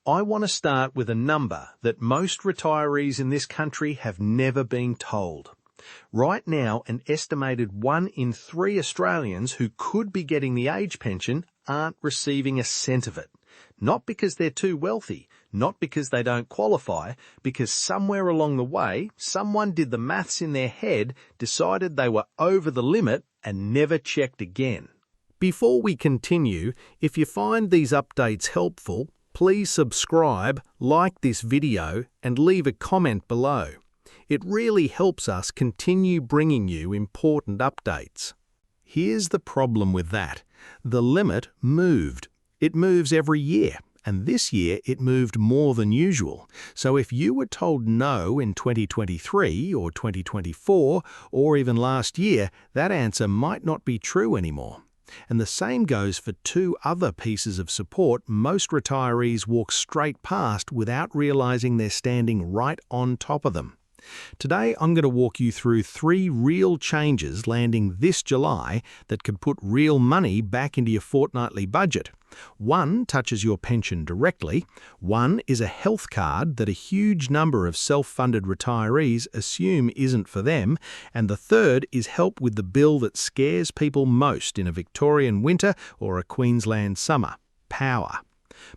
I want to start with a number that most retirees in this country have never been told. Right now, an estimated 1 in 3 Australians who could be getting the age pension aren't receiving a cent of it. Not because they're too wealthy, not because they don't qualify, because somewhere along the way, someone did the maths in their head, decided they were over the limit, and never checked again. Before we continue, if you find these updates helpful, please subscribe, like this video, and leave a comment below. It really helps us continue bringing you important updates. Here's the problem with that. The limit moved. It moves every year, and this year it moved more than usual. So if you were told no in 2023 or 2024 or even last year, that answer might not be true anymore. And the same goes for 2 other pieces of support most retirees walk straight past without realizing they're standing right on top of them. Today, I'm going to walk you through 3 real changes landing this July that could put real money back into your fortnightly budget. 1 touches your pension directly, 1 is a health card that a huge number of self-funded retirees assume isn't for them, and the 3rd is help with the bill that scares people most in a Victorian winter or a Queensland summer: power.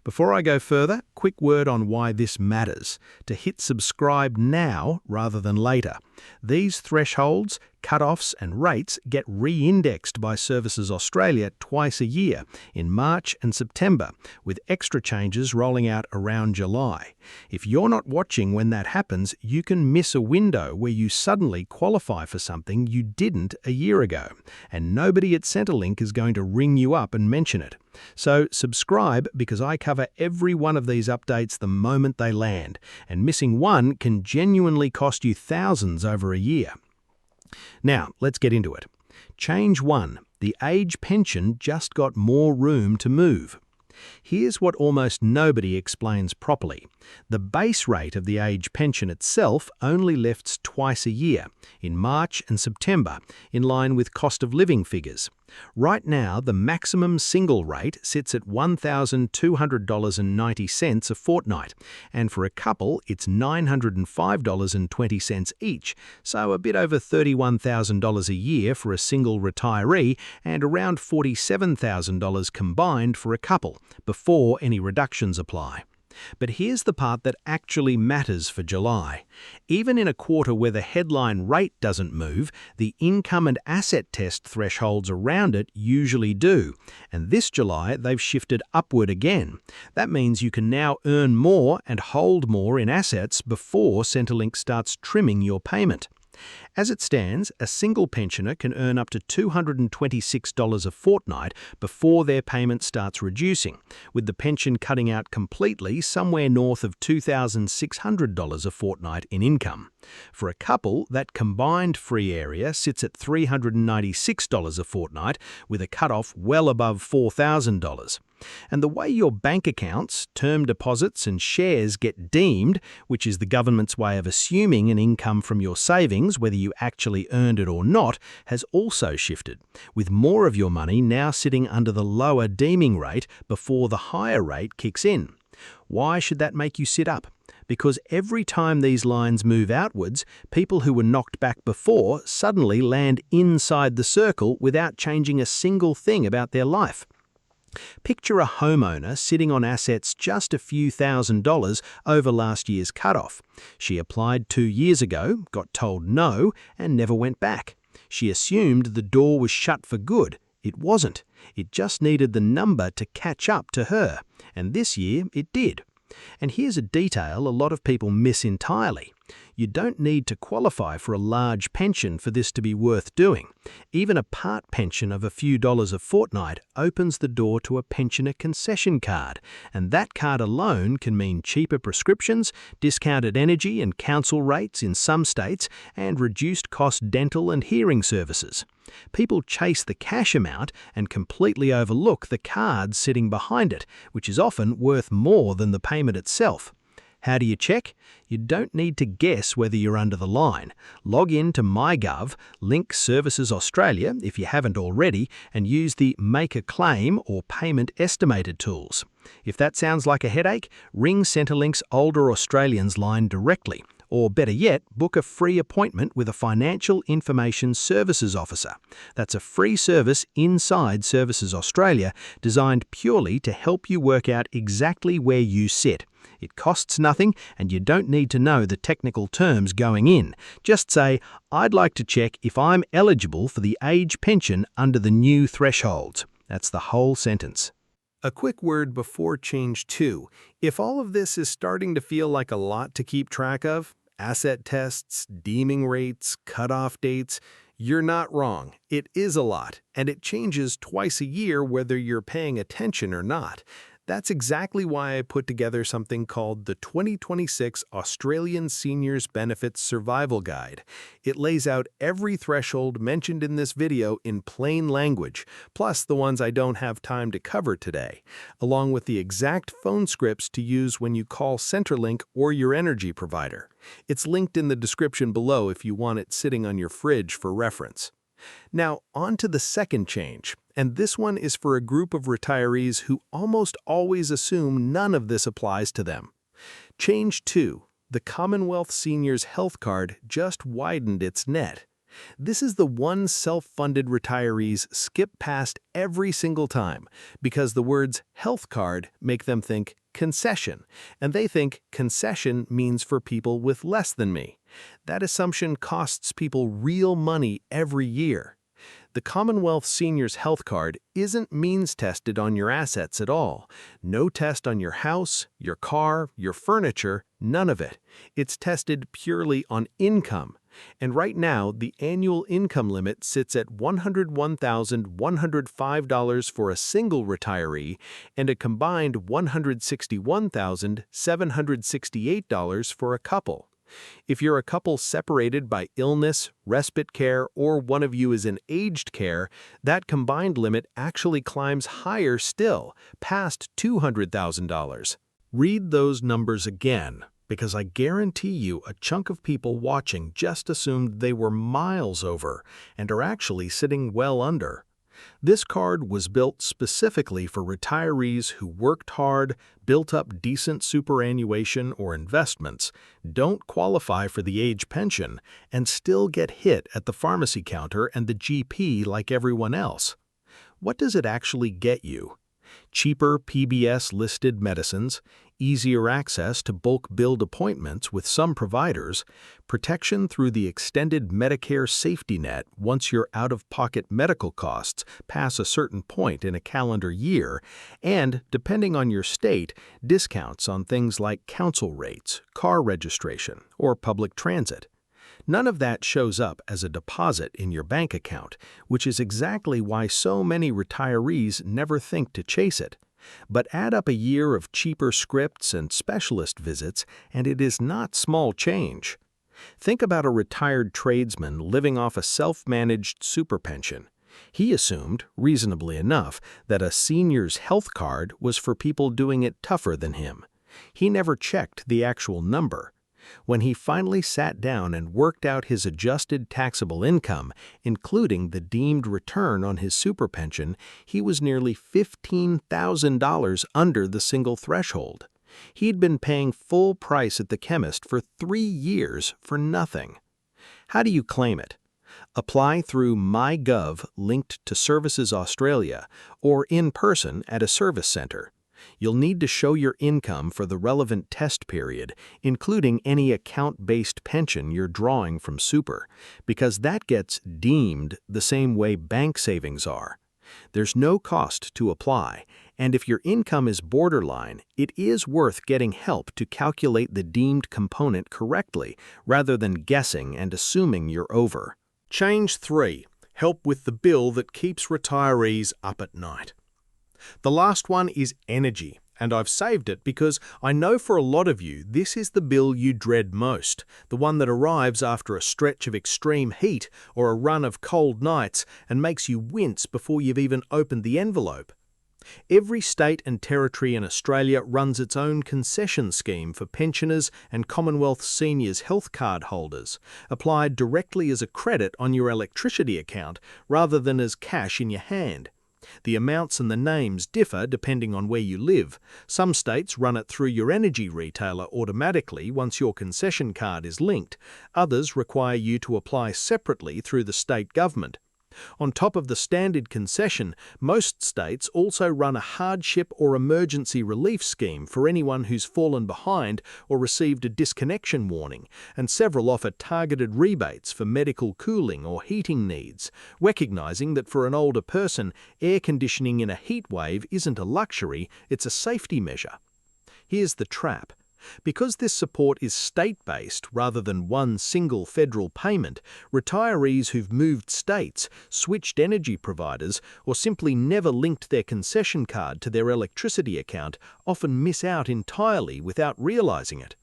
Before I go further, quick word on why this matters. To hit subscribe now rather than later. These thresholds, cut-offs and rates get re-indexed by Services Australia twice a year, in March and September, with extra changes rolling out around July. If you're not watching when that happens, you can miss a window where you suddenly qualify for something you didn't a year ago, and nobody at Centrelink is going to ring you up and mention it. So subscribe, because I cover every one of these updates the moment they land, and missing one can genuinely cost you thousands over a year. Now, let's get into it. Change 1. The age pension just got more room to move. Here's what almost nobody explains properly. The base rate of the age pension itself only lifts twice a year, in March and September, in line with cost of living figures. Right now, the maximum single rate sits at $1,200.90 a fortnight, and for a couple, it's $905.20 each, so a bit over $31,000 a year for a single retiree and around $47,000 combined for a couple, before any reductions apply. But here's the part that actually matters for July. Even in a quarter where the headline rate doesn't move, the income and asset test thresholds around it usually do. And this July, they've shifted upward again. That means you can now earn more and hold more in assets before Centrelink starts trimming your payment. As it stands, a single pensioner can earn up to $226 a fortnight before their payment starts reducing, with the pension cutting out completely somewhere north of $2,600 a fortnight in income. For a couple, that combined free area sits at $396 a fortnight, with a cutoff well above $4,000. And the way your bank accounts, term deposits and shares get deemed, which is the government's way of assuming an income from your savings, whether you actually earned it or not, has also shifted, with more of your money now sitting under the lower deeming rate before the higher rate kicks in. Why should that make you sit up? Because every time these lines move outwards, people who were knocked back before suddenly land inside the circle without changing a single thing about their life. Picture a homeowner sitting on assets just a few $1,000s over last year's cutoff. She applied 2 years ago, got told no, and never went back. She assumed the door was shut for good. It wasn't. It just needed the number to catch up to her, and this year it did. And here's a detail a lot of people miss entirely. You don't need to qualify for a large pension for this to be worth doing. Even a part pension of a few dollars a fortnight opens the door to a pensioner concession card, and that card alone can mean cheaper prescriptions, discounted energy and council rates in some states, and reduced cost dental and hearing services. People chase the cash amount and completely overlook the card sitting behind it, which is often worth more than the payment itself. How do you check? You don't need to guess whether you're under the line. Log in to MyGov, link Services Australia if you haven't already, and use the Make a Claim or Payment Estimated tools. If that sounds like a headache, ring Centrelink's Older Australians line directly. Or better yet, book a free appointment with a Financial Information Services Officer. That's a free service inside Services Australia designed purely to help you work out exactly where you sit. It costs nothing and you don't need to know the technical terms going in. Just say, I'd like to check if I'm eligible for the age pension under the new thresholds. That's the whole sentence. A quick word before change 2. If all of this is starting to feel like a lot to keep track of, asset tests, deeming rates, cutoff dates, you're not wrong. It is a lot, and it changes twice a year whether you're paying attention or not. That's exactly why I put together something called the 2026 Australian Seniors Benefits Survival Guide. It lays out every threshold mentioned in this video in plain language, plus the ones I don't have time to cover today, along with the exact phone scripts to use when you call Centrelink or your energy provider. It's linked in the description below if you want it sitting on your fridge for reference. Now, on to the second change, and this one is for a group of retirees who almost always assume none of this applies to them. Change 2. The Commonwealth Seniors Health Card just widened its net. This is the one self-funded retirees skip past every single time because the words health card make them think concession, and they think concession means for people with less than me. That assumption costs people real money every year. The Commonwealth Seniors Health Card isn't means-tested on your assets at all. No test on your house, your car, your furniture, none of it. It's tested purely on income. And right now, the annual income limit sits at $101,105 for a single retiree and a combined $161,768 for a couple. If you're a couple separated by illness, respite care, or one of you is in aged care, that combined limit actually climbs higher still, past $200,000. Read those numbers again, because I guarantee you a chunk of people watching just assumed they were miles over and are actually sitting well under. This card was built specifically for retirees who worked hard, built up decent superannuation or investments, don't qualify for the age pension, and still get hit at the pharmacy counter and the GP like everyone else. What does it actually get you? Cheaper PBS-listed medicines, easier access to bulk billed appointments with some providers, protection through the extended Medicare safety net once your out-of-pocket medical costs pass a certain point in a calendar year, and, depending on your state, discounts on things like council rates, car registration, or public transit. None of that shows up as a deposit in your bank account, which is exactly why so many retirees never think to chase it. But add up a year of cheaper scripts and specialist visits, and it is not small change. Think about a retired tradesman living off a self-managed super pension. He assumed, reasonably enough, that a senior's health card was for people doing it tougher than him. He never checked the actual number. When he finally sat down and worked out his adjusted taxable income, including the deemed return on his super pension, he was nearly $15,000 under the single threshold. He'd been paying full price at the chemist for 3 years for nothing. How do you claim it? Apply through MyGov linked to Services Australia or in person at a service centre. You'll need to show your income for the relevant test period, including any account-based pension you're drawing from super, because that gets deemed the same way bank savings are. There's no cost to apply, and if your income is borderline, it is worth getting help to calculate the deemed component correctly, rather than guessing and assuming you're over. Change 3. Help with the bill that keeps retirees up at night. The last one is energy, and I've saved it because I know for a lot of you this is the bill you dread most, the one that arrives after a stretch of extreme heat or a run of cold nights and makes you wince before you've even opened the envelope. Every state and territory in Australia runs its own concession scheme for pensioners and Commonwealth Seniors Health Card holders, applied directly as a credit on your electricity account rather than as cash in your hand. The amounts and the names differ depending on where you live. Some states run it through your energy retailer automatically once your concession card is linked. Others require you to apply separately through the state government. On top of the standard concession, most states also run a hardship or emergency relief scheme for anyone who's fallen behind or received a disconnection warning, and several offer targeted rebates for medical cooling or heating needs, recognising that for an older person, air conditioning in a heat wave isn't a luxury, it's a safety measure. Here's the trap. Because this support is state-based rather than one single federal payment, retirees who've moved states, switched energy providers, or simply never linked their concession card to their electricity account often miss out entirely without realising it.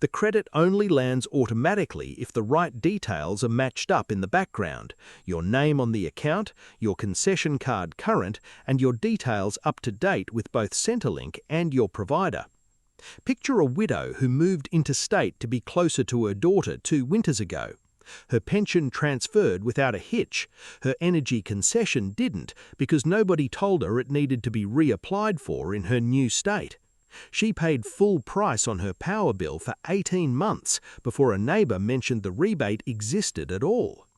The credit only lands automatically if the right details are matched up in the background: your name on the account, your concession card current, and your details up to date with both Centrelink and your provider. Picture a widow who moved interstate to be closer to her daughter 2 winters ago. Her pension transferred without a hitch. Her energy concession didn't because nobody told her it needed to be reapplied for in her new state. She paid full price on her power bill for 18 months before a neighbour mentioned the rebate existed at all.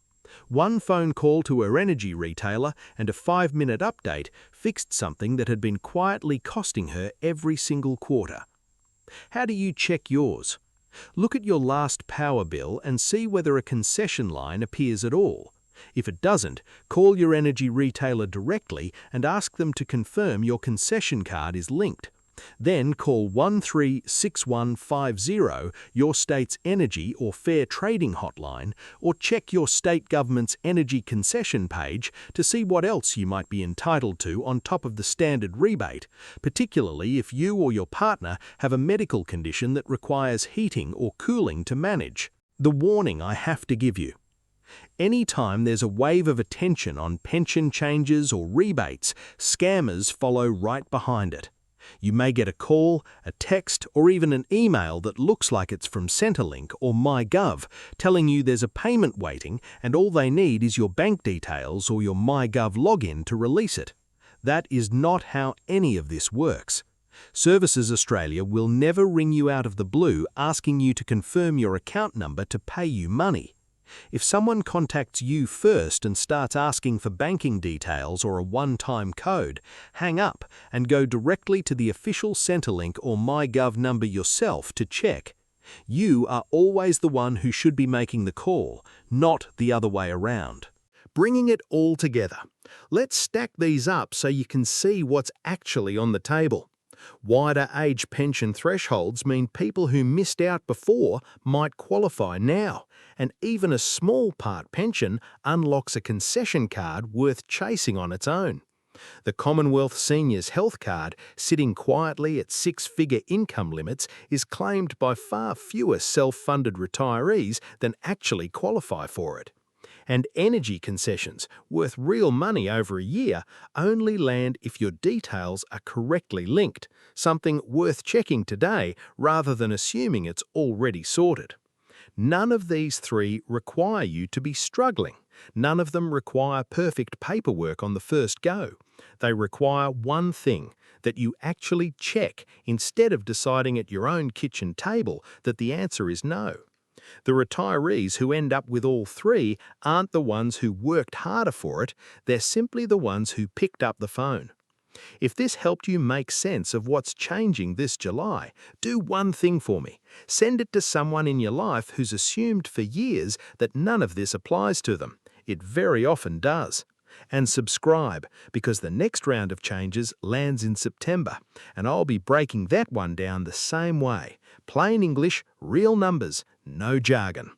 One phone call to her energy retailer and a 5-minute update fixed something that had been quietly costing her every single quarter. How do you check yours? Look at your last power bill and see whether a concession line appears at all. If it doesn't, call your energy retailer directly and ask them to confirm your concession card is linked. Then call 136150, your state's energy or fair trading hotline, or check your state government's energy concession page to see what else you might be entitled to on top of the standard rebate, particularly if you or your partner have a medical condition that requires heating or cooling to manage. The warning I have to give you. Anytime there's a wave of attention on pension changes or rebates, scammers follow right behind it. You may get a call, a text, or even an email that looks like it's from Centrelink or MyGov, telling you there's a payment waiting and all they need is your bank details or your MyGov login to release it. That is not how any of this works. Services Australia will never ring you out of the blue asking you to confirm your account number to pay you money. If someone contacts you first and starts asking for banking details or a one-time code, hang up and go directly to the official Centrelink or MyGov number yourself to check. You are always the one who should be making the call, not the other way around. Bringing it all together, let's stack these up so you can see what's actually on the table. Wider age pension thresholds mean people who missed out before might qualify now, and even a small part pension unlocks a concession card worth chasing on its own. The Commonwealth Seniors Health Card, sitting quietly at 6-figure income limits, is claimed by far fewer self-funded retirees than actually qualify for it. And energy concessions, worth real money over a year, only land if your details are correctly linked, something worth checking today rather than assuming it's already sorted. None of these three require you to be struggling. None of them require perfect paperwork on the first go. They require one thing, that you actually check instead of deciding at your own kitchen table that the answer is no. The retirees who end up with all three aren't the ones who worked harder for it, they're simply the ones who picked up the phone. If this helped you make sense of what's changing this July, do one thing for me. Send it to someone in your life who's assumed for years that none of this applies to them. It very often does. And subscribe, because the next round of changes lands in September, and I'll be breaking that one down the same way. Plain English, real numbers, no jargon.